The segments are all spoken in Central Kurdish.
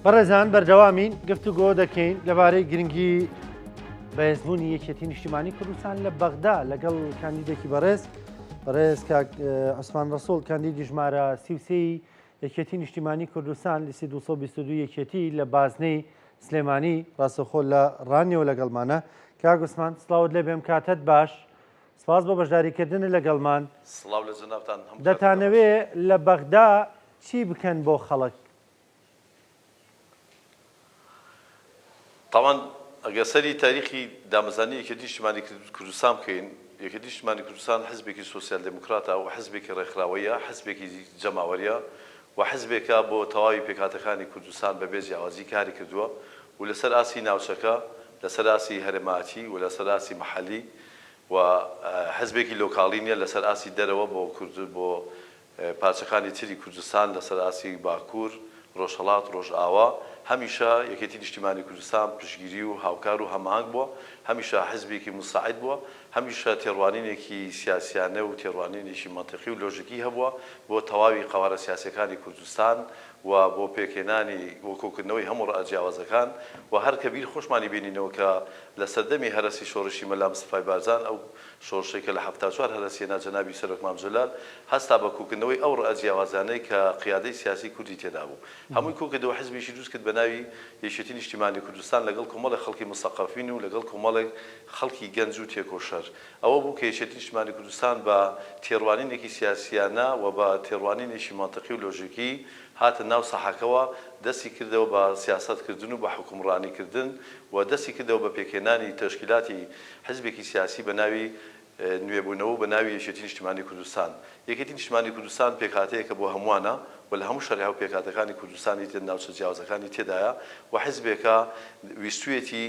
بەڕێزان بەردەوامین گفتوگۆ دەکەین لەبارەی گرنگی بەهێزبوونی یەکێتی نیشتیمانی کوردستان لە بەغدا لەگەڵ کاندیدێکی بەڕێز کاک عوسمان ڕەسوڵ کاندیدی ژمارە 33 یەکێتی نیشتیمانی کوردستان لیستی 222 یەکێتی لە بازنەی سلێمانی ڕاستەوخۆ لە ڕانیەوە لەگەڵمانە. کاک عوسمان سڵاوت لێ بێم، کاتت باش، سپاس بۆ بەشداریکردن لەگەڵمان. سڵاو لە جەنابتان. دەتانەوێ لە بەغدا چی بکەن بۆ خەڵک؟ طبعا ئەگە سەری تاریخی دامەزانی یەکێتی نیشتیمانی کوردستان بکەین، یەکێتی نیشتیمانی کوردستان حزبێکی سۆسیال دموکراتە و حزبێکی ڕێکخراوەیە، حزبێکی جەماوەریە و حزبێکە بۆ تەواوی پێکهاتەکانی کوردستان بەبێ جیاوازی کاری کردووە و لەسەر ئاسی ناوچەکە، لەسەر ئاسی هەرێماتی و لەسەر ئاسی مەحەلی و حزبێکی لۆکاڵی نیە، لەسەر ئاسی دەرەوە بۆ پارچەکانی تری کوردستان، لەسەر ئاسی باکوور، ڕۆژهەڵات، ڕۆژئاوا. هەمیشە یەکێتی نیشتیمانی کوردستان پشتگیری و هاوکار و هەماهنگ بووە، هەمیشە حزبێکی مستعد بووە، هەمیشە تێڕوانینێکی سیاسیانە و تێڕوانینێکی منطقی و لۆژیکی هەبووە بۆ تەواوی قەوارە سیاسیەکانی کوردستان و بۆ پێکهێنانی وەکۆکردنەوەی هەموو ڕائجیاوازەکان و هەر کە بیر خۆشمانی بینینەوە کە لە سەردەمی هەرەسی شۆڕشی مەلا مستەفای بارزان ئەو شۆڕشەی کە لە 74 هەرەسیێنا جەنابی سەرۆک مام جەلال هەستا بە کوکردنەوەی ئەو ڕائجیاوازانەی کە قیادەی سیاسی کوردی تێدا بوو، هەمووی کوکردەوە حزبێکی دروست کرد بە ناوی یەکێتی نیشتیمانی کوردستان لەگەڵ کۆمەڵی خەڵکی مستەقەفین و لەگەڵ کۆمەڵێک خەڵکی گەنج و تێکۆشەر. ئەوە بوو کە یەکێتی نیشتیمانی کوردستان بە تێڕوانینێکی سیاسیانە و بە تێڕوانینێکی منطقی و لۆژیکی هاتە ناو سەحەکەوە، دەستی کردەوە بە سیاسەتکردن و بە حکومڕانیکردن و دەستی کردەوە بە پێکهێنانی تەشکیلاتی حزبێکی سیاسی بە ناوی نوێبوونەوە بە ناوی یەکێتی نیشتیمانی کوردستان. یەکێتی نیشتیمانی کوردستان پێکهاتەیەکە بۆ هەمووانە و لە هەموو شەریعە و پێکهاتەکانی کوردستانی تر ناوچە جیاوازەکانی تێدایە و حزبێکە ویستویەتی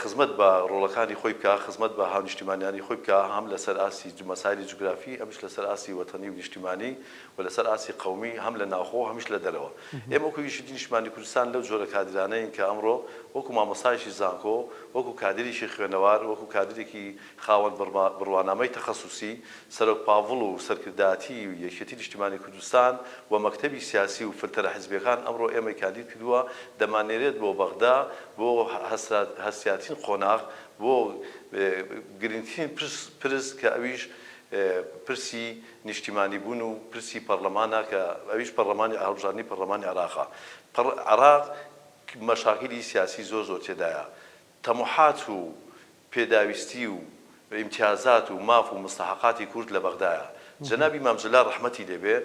خزمەت بە ڕۆڵەکانی خۆی بکە، خزمەت بە هاونیشتیمانیانی خۆی بکە، هەم لەسەر ئاسی مەسایلی جوگرافی، ئەمیش لەسەر ئاسی وەتەنی و نیشتیمانی و لەسەر ئاسی قەومی، هەم لە ناوخۆ هەمیش لە دەرەوە. ئێمە وەکو یەکێتی نیشتیمانی کوردستان لەو جۆرە کادرانەین کە ئەمڕۆ وەکو مامۆستایەکی زانکۆ، وەکو کادریشی خوێنەوار، وەکو کادرێکی خاوەن بڕوانامەی تەخەسوسی، سەرۆک پاڤڵ و سەرکردایەتی یەکێتی نیشتیمانی کوردستان و مەکتەبی سیاسی و فلتەرە حزبیەکان ئەمڕۆ ئێمەی کاندید کردووە دەمانێرێت بۆ بەغدا بۆ هەستیاترین قۆناغ، بۆ گرنگترین پرس کە ئەویش پرسی نیشتیمانی بوون و پرسی پەرلەمانە کە ئەویش پەرلەمانی هەڵبژاردننی پەرلەمانی عێراقە. عێراق مەشاکیلی سیاسی زۆر تێدایە، تەموحات و پێداویستی و ئیمتیازات و ماف و مستەحقاتی کورد لە بەغدایە. جەنابی مام جەلال ڕەحمەتی لێبێ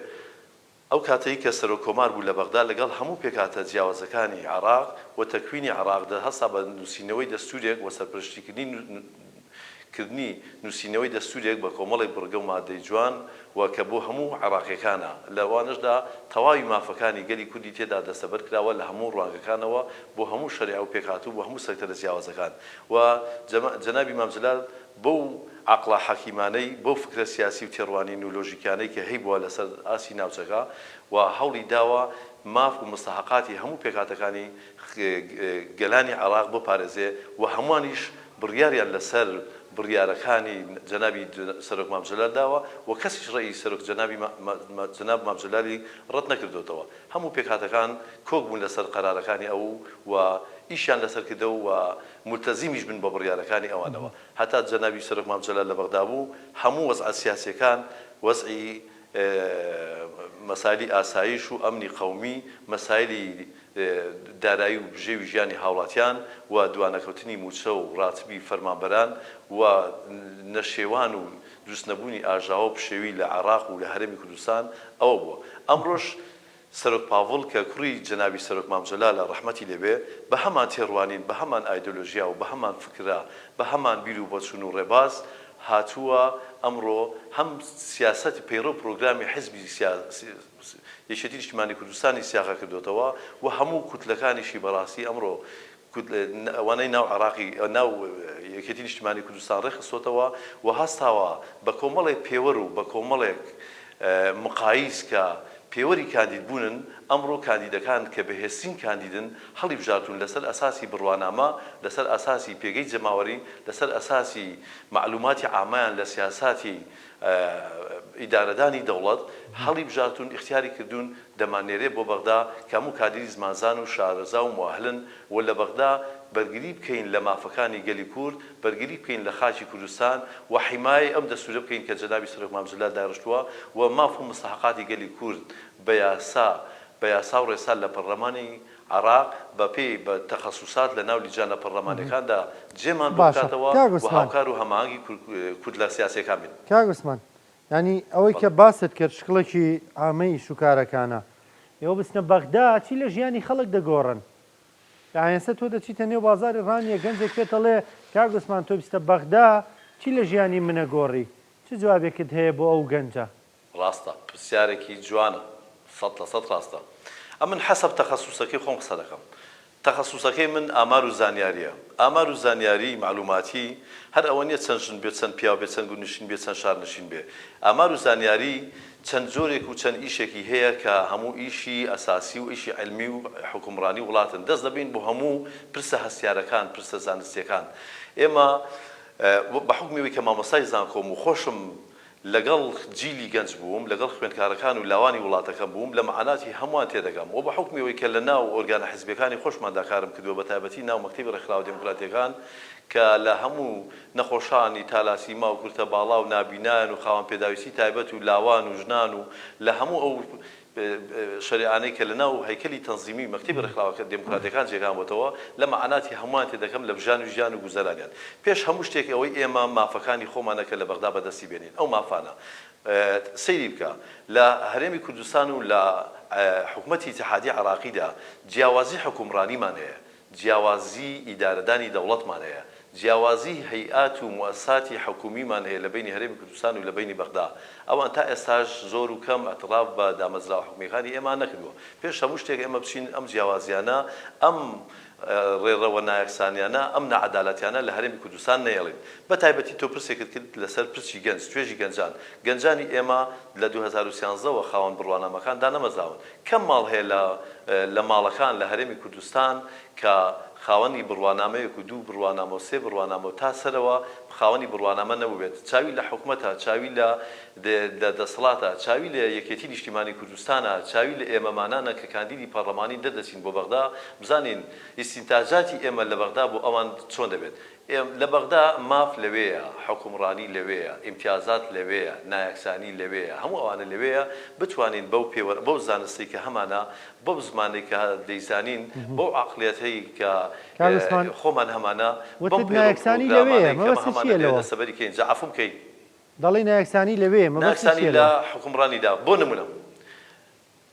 ئەو کاتەی کە سەرۆکۆمار بوو لە بەغدا لەگەڵ هەموو پێکهاتە جیاوازەکانی عێراق و تەکوینی عێراقدا هەستا بە نووسینەوەی دەستورێک و سەرپەرشتیکردنی نووسینەوەی دەستورێک بە کۆمەڵێک بڕگە و مادەی جوان و کە بۆ هەموو عێراقیەکانە لەوانشدا تەواوی مافەکانی گەلی کوردی تێدا دەستەبەر کراوە لە هەموو ڕوانگەکانەوە بۆ هەموو شەریعە و پێکهاتوو بۆ هەموو سەکتەرە جیاوازەکان و جەنابی مام جەلال بەو عەقڵە حەکیمانەی بۆ فکرە سیاسی و تێڕوانین و لۆژیکانەی کە هەیبووە لەسەر ئاسی ناوچەکە و هەوڵی داوە ماف و مستەحقاتی هەموو پێکهاتەکانی گەلانی عێراق بپارێزێ و هەمووانیش بڕیاریان لەسەر بڕیارەکانی جەنابی سەرۆک مام جەلال داوە و کەسیش ڕێی سەرۆک جەناب مام جەلالی ڕەت نەکردوتەوە. هەموو پێکهاتەکان کۆک بوون لەسەر قەرارەکانی ئەو و ئیشیان لەسەر کردەوە و ملتەزیمیش بن بە بڕیارەکانی ئەوانەوە. هەتا جەنابی سەرۆک مام جەلال لە بەغدا بوو هەموو وەزعە سیاسیەکان، وەزعی مەسایلی ئاسایش و ئەمنی قەومی، مەسایلی دارایی و بژێوی ژیانی هاوڵاتیان و دوانەکەوتنی موچە و ڕاتبی فەرمانبەران و نەشێوان و دروست نەبوونی ئاژاوە پشێوی لە عێراق و لە هەرێمی کوردستان ئەوە بووە. ئەمڕۆژ سەرۆک پاڤڵ کە کوڕی جەنابی سەرۆک مام جەلالە ڕەحمەتی لێبێ بە هەمان تێڕوانین، بە هەمان ئایدۆلۆژیا و بە هەمان فکرە، بە هەمان بیر و بۆچوون و ڕێباز هاتووە ئەمڕۆ هەم سیاسەتی پەیڕۆ پرۆگرامی حزبی یەکێتی نیشتیمانی کوردستانی سیاغا کردوتەوە و هەموو کوتلەکانیشی بەڕاستی ئەمڕۆ ئەوانەی ناو عێراقی ناو یەکێتی نیشتیمانی کوردستان ڕێخستۆتەوە و هەستاوە بە کۆمەڵێک پێوەر و بە کۆمەڵێک مقایس کە پێوەری کاندید بوونن ئەمڕۆ کاندیدەکان کە بەهێزترین کاندیدن هەڵی بژارتون لەسەر ئەساسی بڕوانامە، لەسەر ئەساسی پێگەی جەماوەری، لەسەر ئەساسی معلوماتی عامایان لە سیاساتی ئیدارەدانی دەوڵەت هەڵی بژارتون اختیاری کردوون دەمانێرێ بۆ بەغدا کەموو کادری زمانزان و شارەزا و مواهلن و لە بەغدا بەرگری بکەین لە مافەکانی گەلی کورد بەرگری بکەین لە خاکی کوردستان و حیمای ئەم دەستورە بکەین کە جەنابی سەرۆک مامزولا داڕشتووە و ماف و مستحقاتی گەلی کورد بە یاسا و ڕێسا لە پەرلەمانی عراق بەپێی بە تەخەسوسات لە ناو لیجانە پەرلەمانەکاندا جێمان بکاتەوە و هاوکار و هەماهەنگی کورد لە سیاسەکان بین. کاک عوسمان ینی ئەوەی کە باست کرد شکڵێکی ئامەی شوکارەکانە ئێوە بچنە بەغدا چی لە ژیانی خەڵک دەگۆڕن ئاینسە تۆ دەچیتە نێو بازاری ڕانیە گەنجێک پێتەڵێ کاک عوسمان تۆ بستە بەغدا چی لە ژیانی منە گۆڕی چ جوابێکت هەیە بۆ ئەو گەنجە؟ ڕاستە پرسیارێکی جوانە 100% ڕاستە. ئەمن حەسەب تەخەسوسەکەی خۆم قسە دەکەم. تەخەسوسەکەی من ئامار و زانیاریە. ئامار و زانیاری معلوماتی هەر ئەوە نیە چەند ژن بێت چەند پیاو بێت چەند گونشین بێت چەند شارنشین بێ. ئامار و زانیاری چەند جۆرێک و چەند ئیشێکی هەیە کە هەموو ئیشی ئەساسی و ئیشی علمی و حکومڕانی وڵاتن دەست دەبین بۆ هەموو پرسە هەستیارەکان پرسە زانستیەکان. ئێمە بە حکمیەوەی کە مامۆستای زانکۆم و خۆشم لەگەڵ جیلی گەنج بووم لەگەڵ خوێندکارەکان و لاوانی وڵاتەکەم بووم لە مەعاناتی هەمووان تێدەگەم و بە حکمیەوەی کە لە ناو ئۆرگانە حیزبەکانی خۆشماندا کارم کردووە بە تایبەتی ناو مەکتەبی ڕێکخراوە دموکراتیەکان کە لە هەموو نەخۆشانی تالاسیما و کورتە باڵا و نابینان و خاوەن پێداویستی تایبەت و لاوان و ژنان و لە هەموو ئەو شریعانەی کە لە ناو هەیکەلی تەنزیمی مەکتەبی ڕێکخراوە دموکراتیەکان جێگانبووەتەوە لە مەعاناتی هەمووان تێدەکەم لە بژان و ژیان و گوزەرانیان پێش هەموو شتێک ئەوەی ئێمە مافەکانی خۆمانەکە لە بەغدا بەدەستی بێنین ئەو مافانە سەیری بکە لە هەرێمی کوردستان و لە حکوومەتی اتحادی عراقیدا جیاوازی حکومڕانیمان هەیە جیاوازی ئیدارەدانی دەوڵەتمان هەیە جیاوازی هەیئات و موەسساتی حکومیمان هەیە لە بینی هەرێمی کوردستان و لە بینی بەغدا ئەوان تا ئێستاش زۆر و کەم ئەتراف بە دامەزراوە حکومیەکانی ئێمە نەکردووە پێش هەموو شتێک ئێمە بچین ئەم جیاوازیانە ئەم ڕێڕەوە نایەکسانیانە ئەم نەعەدالەتیانە لە هەرێمی کوردستان نەیەڵین بە تایبەتی تۆ پرسێکت کرد لەسەر پرسی گەنج توێژی گەنجانی ئێمە لە 2013ەوە خاوەن بڕوانامەکان دانەمەزراون کەم ماڵ هەیە لە ماڵەکان لە هەرێمی کوردستان کە خاوەنی بڕوانامەیەک و دوو بڕوانامە و سێ بڕوانامە و تا سەرەوە خاوەنی بڕوانامە نەبووبێت چاوی لە حکوومەتە چاوی لە دەسەڵاتە چاوی لە یەکێتی نیشتیمانی کوردستانە چاوی لە ئێمەمانانە کە کاندیدی پەرلەمانی دەردەچین بۆ بەغدا بزانین ئیستینتاجاتی ئێمە لە بەغدا بۆ ئەوان چۆن دەبێت لە بەغدا ماف لەوەیە حکومڕانی لەوەیە ئیمتیازات لەوەیە نایەکسانی لەوەیە هەموو ئەوانە لەوەیە بتوانین بەو زانستی کە هەمانە بەو زمانی کە دەیزانین بەو عەقڵیەتەی کە خۆمان هەمانە نایەکسانی لەوەیە سەبەری کەین جەعفو بکەین دەڵی نایەکسانی لەوەیە نایەکسانی لە حکومڕانیدا بۆ نمونە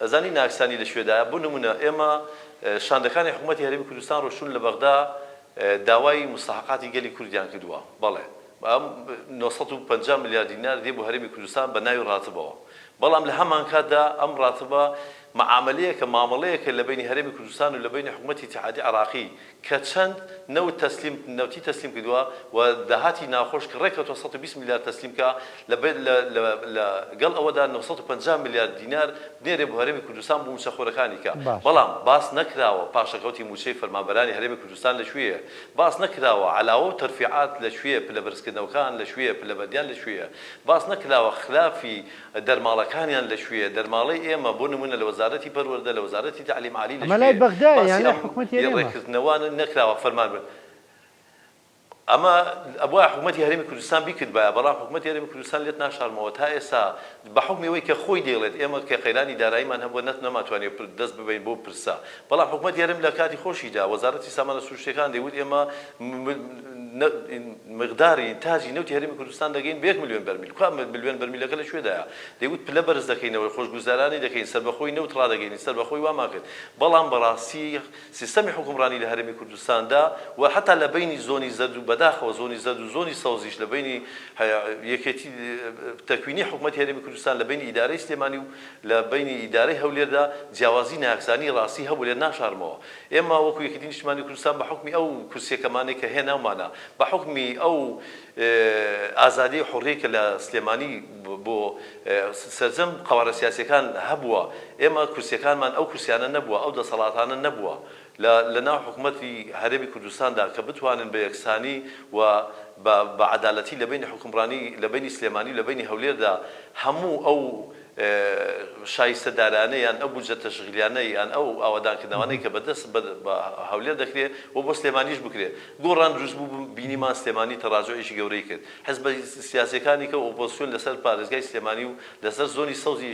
ئەزانی نایەکسانی لەکوێدایە بۆ نمونە ئێمە شاندەکانی حکوومەتی هەرێمی کوردستان ڕۆشتون لە بەغدا داوای مستحقاتی گەلی کوردیان کردووە بەڵێ 950 میلیارد دینار دێ بۆ هەرێمی کوردستان بە ناوی ڕاتبەوە بەڵام لە هەمان کاتدا ئەم ڕاتبە معاملەیەکە مامەڵەیەکە لە بینی هەرێمی کوردستان و لە بینی حکوومەتی اتحادی عراقی کە چەند نەوتی تەسلیم کردووە و داهاتی ناخۆش کە ڕێکە 120 میلیارد تەسلیم کە لەگەڵ ئەوەدا 950 میلیارد دینار بنێرێ بۆ هەرێمی کوردستان بۆ موچەخۆرەکانی کە بەڵام باس نەکراوە پاشەکەوتی موچەی فەرمانبەرانی هەرێمی کوردستان لەکوێیە باس نەکراوە علاوە و تەرفیعات لەکوێیە پلەبەرزکردنەوەکان لەکوێیە پلەبەردیان لەکوێیە باس نەکراوە خلافی دەرماڵەکانیان لەکوێیە دەرماڵەی ئێمە بۆ نمونە لە وەزارەتی پەروەردە لە وەزارەتی تعلیم عالی لەکوێیە بەغدا یان حکوومەتی ڕێکردنەوەوان نەکراوە فەرمانبەر ئەمە ئەبووە حکوومەتی هەرێمی کوردستان بیکرد بایە بەڵام حکوومەتی هەرێمی کوردستان لێت ناشارمەوە تا ئێستا بە حکمیەوەی کە خۆی دێڵێت ئێمە کە قەیرانی داراییمان هەبووە نەماتوانێت دەست ببین بۆ پرسا بەڵام حکوومەتی هەرێم لە کاتی خۆشیدا وەزارەتی سامانە سروشتیەکان دەیوت ئێمە مقداری تاجی نەوتی هەرێمی کوردستان دەگەین بە 1 میلیۆن بەرمیل کوام میلیۆن بەرمیلەکە لەکوێدایە دەیوت پلە بەرز دەکەینەوە خۆشگوزارانی دەکەین سەربەخۆی نەوت ڕادەگەین سەربەخۆی وامان کرد بەڵام بەڕاستی سیستەمی حکومڕانی لە هەرێمی کوردستاندا و حتا لە بینی زۆنی زەرد و بەداخەوە زۆنی زەرد و زۆنی سەوزیش لە بینی یەکێتی تەکوینی حکوومەتی هەرێمی کوردستان لە بینی ئیدارەی سلێمانی و لە بینی ئیدارەی هەولێردا جیاوازی نایەکسانی ڕاستی هەبوو لێ ناشارمەوە ئێمە وەکو یەکێتی نیشتیمانی کوردستان بە حکمی ئەو کورسیەکەمانەی کە هێناومانە بە حکمی ئەو ئازادی حڕیەکە لە سلێمانی بۆ سەرجەم قەوارە سیاسیەکان هەبووە ئێمە کورسیەکانمان ئەو کورسیانە نەبووە ئەو دەسەڵاتانە نەبووە لە ناو حکوومەتی هەرێمی کوردستاندا کە بتوانن بە یەکسانی و بعدالەتی لە بینی حکومڕانی لە بینی سلێمانی لە بینی هەولێردا هەموو ئەو شایستەدارانەیان ئەو بودجە تەشغیلیانەی یان ئەو ئاوادانکردنەوەی کە بەدەست بە هەولێر دەکرێت بۆ سلێمانیش بکرێت گۆڕان دروست بوو بینیمان سلێمانی تەڕاجۆیشی گەورەی کرد حزب سیاسەکانی کە ئۆپۆزیسیۆن لەسەر پارێزگای سلێمانی و لەسەر زۆنی سەوزی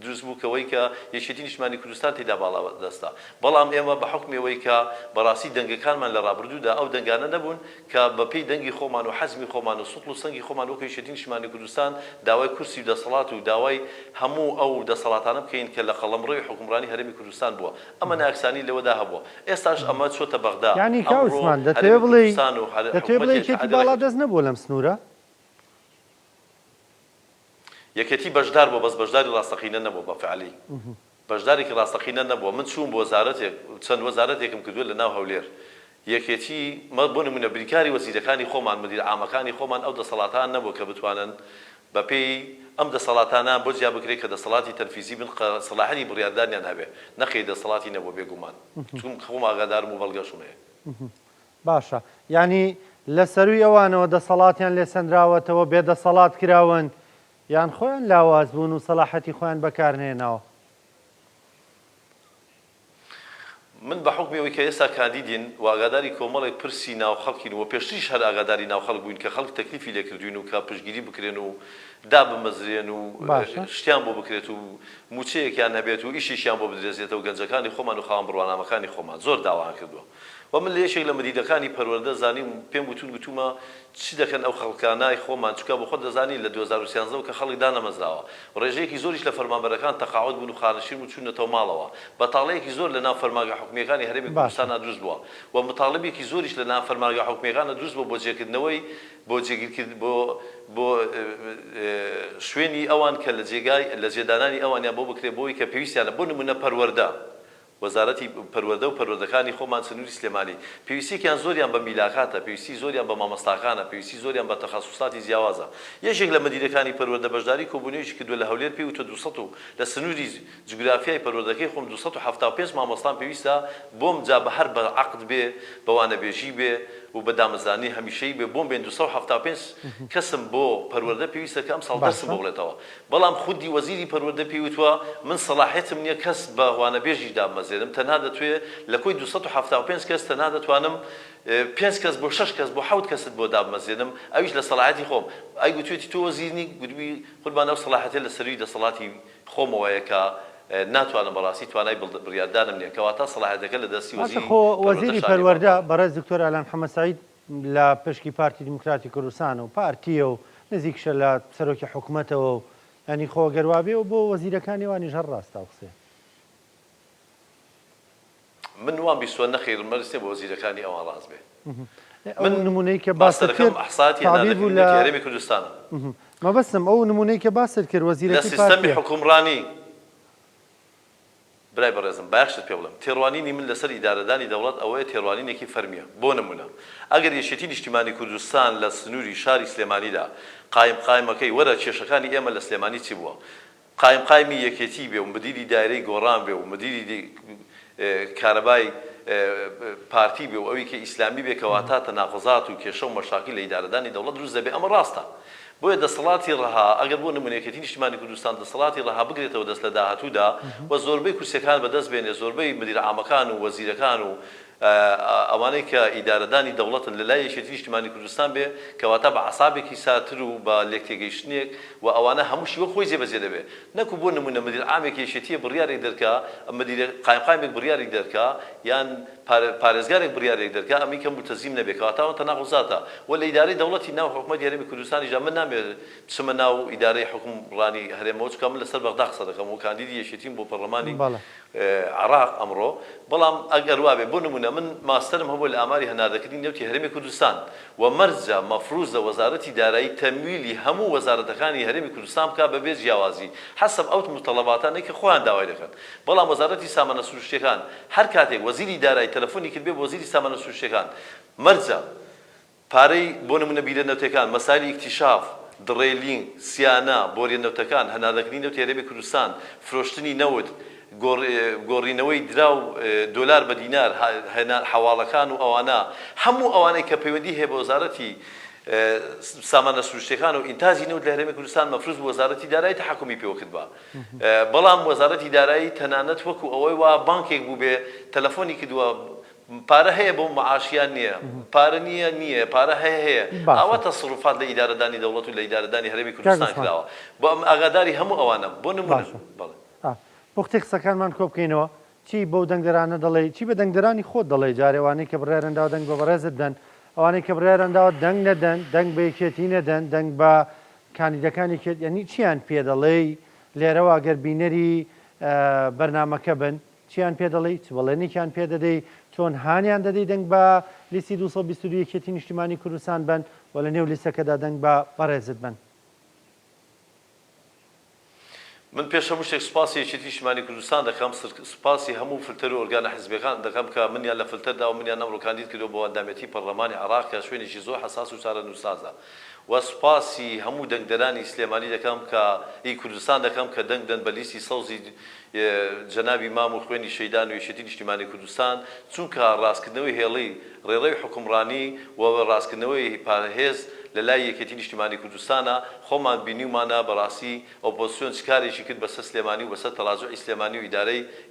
دروست بوو کەوەی کە یەکێتی نیشتیمانی کوردستان تێدا باڵا دەستا بەڵام ئێمە بە حکمەوەی کە بەڕاستی دەنگەکانمان لە ڕابردوودا ئەو دەنگانە نەبوون کە بەپێی دەنگی خۆمان و حەزمی خۆمان و سوڵ و سەنگی خۆمان وەکو یەکێتی نیشتیمانی کوردستان داوای کورسی و دەسەڵات و داوای هەموو ئەو دەسەڵاتانە بکەین کە لە قەڵەمڕۆی حکومڕانی هەرێمی کوردستان بووە ئەمە ناکسانی لەوەدا هەبووە ئێستاش ئەمە چۆتە بەغدا یعنی کاوسمان دەتوێ بڵێ یەکێتی باڵا دەست نەبووە لەم سنوورە یەکێتی بەشدار بوو بەس بەشداری ڕاستەقینە نەبوو بەفعلی بەشدارێکی ڕاستەقینە نەبووە من چوون بۆ وەزارەتێک چەند وەزارەتێکم کردووە لە ناو هەولێر یەکێتی بۆ نمونە بریکاری وەزیرەکانی خۆمان مدیر عامەکانی خۆمان ئەو دەسەڵاتان نەبوو کە بتوانن بەپێی ئەم دەسەڵاتانە بۆ جیا بکرێت کە دەسەڵاتی تەنفیزی بن سەلاحەتی بڕیاردانیان هەبێ نەخێ دەسەڵاتی نەبوو بێگومان چون خۆم ئاگادارم و بەڵگەشمەیە باشە ینی لە سەروی ئەوانەوە دەسەڵاتیان لێ سەندراوەتەوە بێدەسەڵات کراون یان خۆیان لاواز بوون و سەلاحەتی خۆیان بەکارهێناوە من بە حکمەوەی کە ئێستا کاندیدین و ئاگاداری کۆمەڵێک پرسی ناو خەڵکین و پێشتریش هەر ئاگاداری ناو خەڵک بووین کە خەڵک تەکلیفی لێکردوین و کە پشتگیری بکرێن و دابمەزرێن و شتیان بۆ بکرێت و موچەیەکیان هەبێت و ئیشیشیان بۆ بدرێزێتەوە و گەنجەکانی خۆمان و خاوەن بڕوانامەکانی خۆمان زۆر داوایان کردووە و من لە یەکێک لە مدیرەکانی پەروەردە زانیم پێم گوتومە چی دەکەن ئەو خەڵکانای خۆمان چکە بۆ خۆ دەزانی لە 2013 کە خەڵک دانەمەزراوە ڕێژەیەکی زۆریش لە فەرمانبەرەکان تەقاعد بوون و خانشین و چوونەتەوە ماڵەوە بەتاڵەیەکی زۆر لە ناو فەرمانگە حکومیەکانی هەرێمی کوردستانە دروست بووە و متاڵبێکی زۆریش لە ناو فەرمانگە حکومیەکانە دروست بووە بۆ جێکردنەوەی بۆ جێگیرکرد بۆ شوێنی ئەوان کە لە جێدانانی ئەوانیان بۆ بکرێت بۆی کە پێویستیانە بۆ نمونە پەروەردە وەزارەتی پەروەردە و پەروەردەکانی خۆمان سنووری سلێمانی پێویستیان زۆریان بە میلاکاتە پێویستی زۆریان بە مامۆستاکانە پێویستی زۆریان بە تەخەسوساتی جیاوازە یەکێک لە مدیرەکانی پەروەردە بەشداری کۆبوونەوەیشی کردووە لە هەولێر پێی وتە 200 و لە سنووری جوگرافیای پەروەردەکەی خۆم 275 مامۆستان پێویستە بۆم جا بە هەر بە عەقد بێ بەوانەبێژی بێ و بە دامەزانی هەمیشەی بێ بۆم بێن 275 کەسم بۆ پەروەردە پێویستە کە ئەم ساڵ دەسم بۆ بڵێتەوە بەڵام خودی وەزیری پەروەردە پێی وتووە من سەلاحیەتم نییە کەس بە وانەبێژی دامەزێنم تەنها دەتوێت لە کۆی 275 کەس تەنها دەتوانم 5 کەس بۆ 6 کەس بۆ 7 کەست بۆ دامەزێنم ئەویش لە سەلاحەتی خۆم ئەی گوتوێتی تۆ وەزیرنی گوتبی قوربان ئەو سەلاحەتە لە سەروی دەسەڵاتی خۆمەوەیە کە ناتوانم بەڕاستی توانای بڕیاردانم نییە کەواتە سەلاحەتەکە لە دەستی وەزیری پەروەردە بەڕێز دکتۆر ئالان محەممەد سەعید لە پشکی پارتی دیموکراتی کوردستان و پارتیە و نزیکشە لە سەرۆکی حکوومەتەوە و ینی خۆگەروابێ و بۆ وەزیرەکانی وانیش هەر ڕاستە قسێ من وان بیستوە نەخێرم مەرسێ بۆ وەزیرەکانی ئەوان ڕاست بێ من نمونەی کە باست کرد تعبیر لە هەرێمی کوردستانە مەبەستم ئەو نمونەی کە باست کرد وەزیرەکی لە سیستەمی حکومڕانی برای بەڕێزم باشت پێ بڵم تێڕوانینی من لەسەر ئیدارەدانی دەوڵەت ئەوەیە تێڕوانینێکی فەرمیە بۆ نمونە ئەگەر یەکێتی نیشتیمانی کوردستان لە سنووری شاری سلێمانیدا قایمەکەی وەرە کێشەکانی ئێمە لە سلێمانی چی بووە قایمی یەکێتی بێ و مدیری دایرەی گۆڕان بێ و مدیری کارەبای پارتی بێ و ئەوی کە ئیسلامی بێ کەواتە تەناقضات و کێشە و مەشاکل لە ئیدارەدانی دەوڵەت دروست دەبێ ئەمە ڕاستە بۆیە دەسەڵاتی ڕەها ئەگەر بۆ نمونەیەکەتی نیشتیمانی کوردستان دەسەڵاتی ڕەها بگرێتەوە دەست لە داهاتوودا و زۆربەی کورسەکان بەدەست بێنێ زۆربەی مدیر عامەکان و وەزیرەکان و ئەوانەی کە ئیدارەدانی دەوڵەتن لە لای یەکێتی نیشتیمانی کوردستان بێ کەواتە بە عەسابێکی ساتر و بە لێکتێگەیشتنێک و ئەوانە هەمووشی وە خۆی جێبەجێ دەبێ نەکو بۆ نمونە مدیر عامێک یەکێتیە بڕیارێک دەرکا مدیر قایمێک بڕیارێک دەرکا یان پارێزگارێک بڕیارێک دەرکا ئەمی کە ملتەزیم نەبێ کەواتە تەناقضاتە و لە ئیدارەی دەوڵەتی ناو حکوومەتی هەرێمی کوردستانیدا من نامێت بچمە ناو ئیدارەی حکومڕانی هەرێمەوە چکە من لەسەر بەغدا قسە دەکەم و کاندیدی یەکێتیم بۆ پەرلەمانی عراق ئەمڕۆ بەڵام ئەگەر وابێ بۆ نمونە من ماستەرم هەبوو لە ئاماری هەناردەکردنی نێوتی هەرێمی کوردستان و مەرجە مەفروضە وەزارەتی دارایی تەمویلی هەموو وەزارەتەکانی هەرێمی کوردستان بکات بەبێ جیاوازی حەسەب ئەو متەڵەباتانەی کە خۆیان داوای دەکەن بەڵام وەزارەتی سامانە سروشتیەکان هەر کاتێک وەزیری دارایی تەلەفۆنی کرد بێ وەزیری سامانە سروشتیەکان مەرجە پارەی بۆ نمونە بیرەنەوتەکان مەسایلی ئیکتیشاف دڕێلین سیانە بۆریەنەوتەکان هەناردەکردنی نەوتی هەرێمی کوردستان فرۆشتنی نەوت گۆڕینەوەی درا و دۆلار بە دینار حواڵەکان و ئەوانە هەموو ئەوانەی کە پەیوەندی هەیە بە وەزارەتی سامانە سروشتەکان و ئینتاجی نەوت لە هەرێمی کوردستان مەفروض وەزارەتی دارایی تەحکومی پێوە کردووە بەڵام وەزارەتی دارایی تەنانەت وەکو ئەوەی وا بانکێک بوو بێ تەلەفۆنی کردووە پارە هەیە بۆ معاشیان نییە پارە نییە پارە هەیە ئەوە تەسەڕوفات لە ئیدارەدانی دەوڵەت و لە ئیدارەدانی هەرێمی کوردستان کراوە بۆ ئەم ئاگاداری هەموو ئەوانە بۆ نمونە بۆ قسەی قسەکانمان کۆ بکەینەوە چی بەو دەنگدەرانە دەڵێ چی بە دەنگدەرانی خۆت دەڵێ جارێوانەی کە بڕێرەنداوە دەنگ بە بەڕێزت دەن ئەوانەی کە بڕێرەنداوە دەنگ نەدەن دەنگ بە یەکێتی نەدەن دەنگ بە کاندیدەکانی کێت یعنی چیان پێ دەڵێ لێرەوە ئەگەر بینەری بەرنامەکە بن چیان پێ دەڵێ چ بەڵێنێکیان پێ دەدەی چۆن هانیان دەدەی دەنگ بە لیستی 222 یەکێتی نیشتیمانی کوردستان بن و لە نێو لیستەکەدا دەنگ بە بەڕێزت بن من پێش هەموو شتێک سوپاسی یەکێتی نیشتیمانی کوردستان دەکەم سوپاسی هەموو فلتەر و ئۆرگانە حیزبەکان دەکەم کە منیان لە فلتەردا و منیان ئەمڕۆ کاندید کردو بۆ ئەندامەتی پەرلەمانی عێراق کە شوێنێکی زۆر حەساس و چارەنووسازە و سوپاسی هەموو دەنگدەرانی سلێمانی دەکەم کە هی کوردستان دەکەم کە دەنگ دەن بە لیستی سەوزی جەنابی مام و خوێنی شەیدان و یەکێتی نیشتیمانی کوردستان چونکە ڕاستکردنەوەی هێڵی ڕێڕەوی حکومڕانی و ڕاستکردنەوەی پارێز لە لای یەکێتی نیشتیمانی کوردستانە خۆمان بینیمانە بەڕاستی ئۆپۆزیسیۆن چکارێکی کرد بەسەر سلێمانی و بەسەر تەڵاجوعی سلێمانی و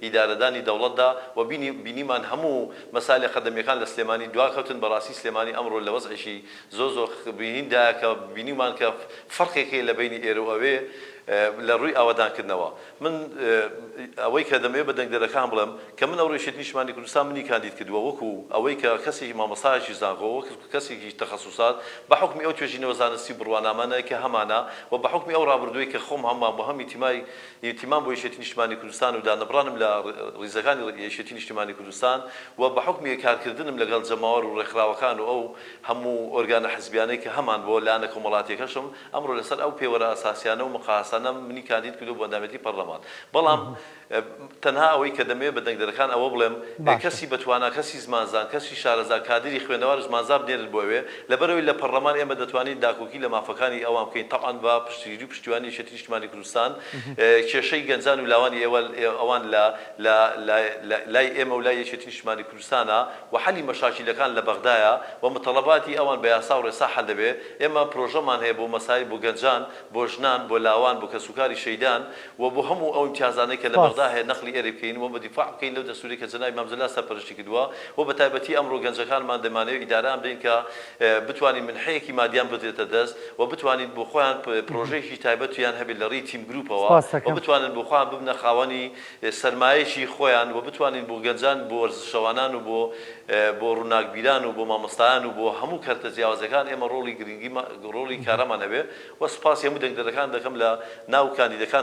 ئیدارەدانی دەوڵەتدا و بینیمان هەموو مەسالە خەدەمیەکان لە سلێمانی دواکەوتن بەڕاستی سلێمانی ئەمڕۆ لە وەزعێکی زۆر بینیندایە کە بینیمان کە فەرقێکی لە بینی ئێرە و ئەوێ لە ڕووی ئاوادانکردنەوە من ئەوەی کە دەمەوێت بە دەنگدەرەکان بڵێم کە من ئەوڕۆ یەکێتی نیشتیمانی کوردستان منی کاندید کردووە وەکو ئەوەی کە کەسێکی مامۆستایەکی زانکۆ وەکو کەسێکی تەخەسوسات بە حکمی ئەو توێژینەوە زانستی بڕوانامانە کە هەمانە و بە حکمی ئەو ڕابردووی کە خۆم هەمان بۆ هەم ئیتیمان بۆ یەکێتی نیشتیمانی کوردستان و دانەبڕانم لە ڕیزەکانی یەکێتی نیشتیمانی کوردستان و بە حکمی کارکردنم لەگەڵ جەماوەر و ڕێکخراوەکان و ئەو هەموو ئۆرگانە حیزبیانەی کە هەمان بۆ لایەنە کۆمەڵاتیەکەشم ئەمڕۆ لەسەر ئەو پێوەرە ئاساسیانە و مقاسانە منی کاندید کردو بۆ ئەندامەتی پەرلەمان بەڵام تەنها ئەوەی کە دەمەوێت بە دەنگدەرەکان ئەوە بڵێم کەسی بەتوانە کەسی زمانزان کەسی شارەزا کادری خوێنەوار زمانزا بنێرن بۆوێ لەبەرەوەی لە پەرلەمان ئێمە دەتوانین داکۆکی لە مافەکانی ئەوان بکەین تەعاً بە پشتگیری و پشتیوانی یەکێتی نیشتیمانی کوردستان کێشەی گەنجان و لاوانی ئەوان لای ئێمە و لای یەکێتی نیشتیمانی کوردستانە و حەلی مەشاکیلەکان لە بەغدایە و متەڵەباتی ئەوان بە یاسا و ڕێسا حەل دەبێ ئێمە پرۆژەمان هەیە بۆ مەسایل بۆ گەنجان بۆ ژنان بۆ لاوان بۆ کەسوکاری شەیدان و بۆ هەموو ئەو امتیازانەی کە لە بەغدا هەیە نەقلی ئێرە بکەین و بە دیفاع بکەین لەو دەستوری کە جەنابی مامزەلا سەرپەرشتی کردووە و بە تایبەتی ئەمڕۆ گەنجەکانمان دەمانەوێت ئیدارەیان بدەین کە بتوانین منحەیەکی مادیان بدرێتە دەست و بتوانین بۆ خۆیان پرۆژەیەکی تایبەتیان هەبێت لە ڕێی تیم گروپەوە و بتوانن بۆ خۆیان ببنە خاوەنی سەرمایەکی خۆیان و بتوانین بۆ گەنجان بۆ وەرزشەوانان و بۆ ڕووناکبیران و بۆ مامۆستایان و بۆ هەموو کەرتە جیاوازەکان ئێمە ڕۆڵی کارەمان هەبێ و سوپاسی هەموو دەنگدەرەکان دەکەم لە ناو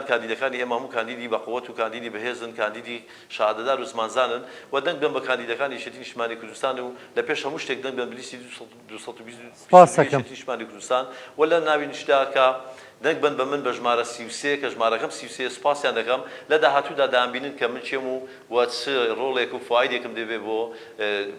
کاندیدەکانی ئێمە هەموو کاندیدی بەقووەت و کاندیدی بەهێزن کاندیدی شادەدار و زمانزانن و دەنگ بن بە کاندیدەکانی یەکێتی نیشتیمانی کوردستان و لە پێش هەموو شتێک دەنگ بن بلیستی 220 نیشتیمانی کوردستان و لە ناوی نیشتا کە دەنگ بن بە من بە ژمارە 33 کە ژمارەکەم 33 سوپاسیان دەکەم لە داهاتوودا دامبینن کە من چێم و چ ڕۆڵێک و فایدێکم دەبێت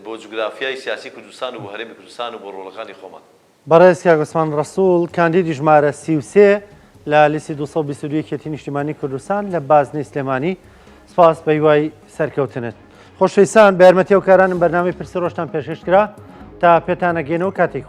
بۆ جوگرافیای سیاسی کوردستان و بۆ هەرێمی کوردستان و بۆ ڕۆڵەکانی خۆمان بەڕێز کاک عوسمان ڕەسوول کاندیدی ژمارە 33 لە لیستی 222 یەکێتی نیشتیمانی کوردستان لە بازنەی سلێمانی سپاس بە هیوای سەرکەوتنت خۆشەویستان بە یارمەتی ئەو کارانم بەرنامەی پرسە ڕۆژتان پێشکەشکرا تا پێتان ئەگەینەوە کاتێک